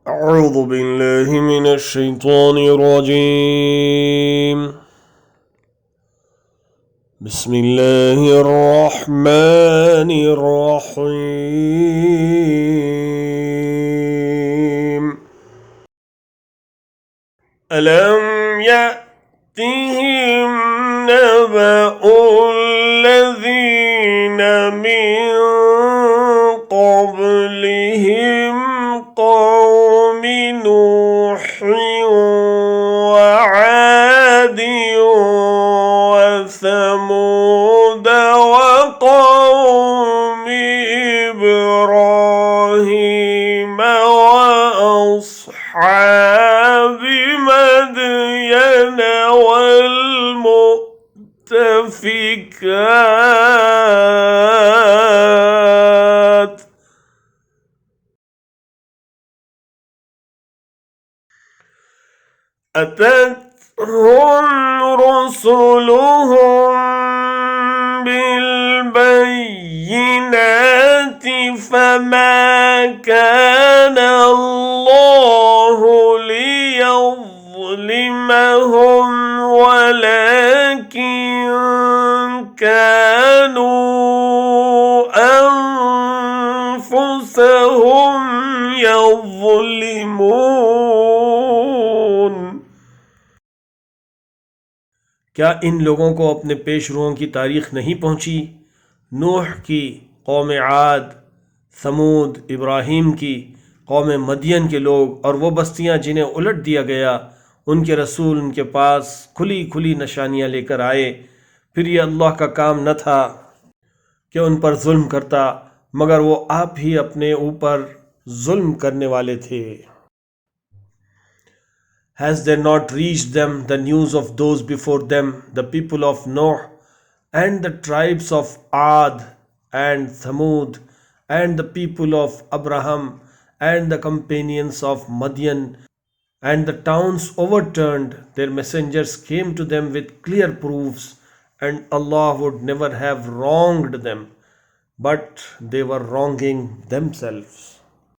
أعوذ بالله من الشيطان الرجيم. بسم الله الرحمن الرحيم. ألم يأتهم نبأ الذين من قبلهم قوم نوح وعاد وثمود وقوم إبراهيم وأصحاب مدين والمؤتفكات أتتهم رسلهم بالبينات فما كان الله ليظلمهم ولكن كانوا أنفسهم يظلمون. क्या इन लोगों को अपने पेशरों की तारीख नहीं पहुंची? नूह की कौम आद, समूद, इब्राहीम की कौम मदियन के लोग और वो बस्तियां जिन्हें उलट दिया गया, उनके रसूल उनके पास खुली खुली निशानियां लेकर आए। फिर ये अल्लाह का काम न था कि उन पर जुल्म करता, मगर वो आप ही अपने ऊपर जुल्म करने वाले थे। Has there not reached them the news of those before them, the people of Noah, and the tribes of Ad and Thamud, and the people of Abraham, and the companions of Madian, and the towns overturned? Their messengers came to them with clear proofs, and Allah would never have wronged them, but they were wronging themselves.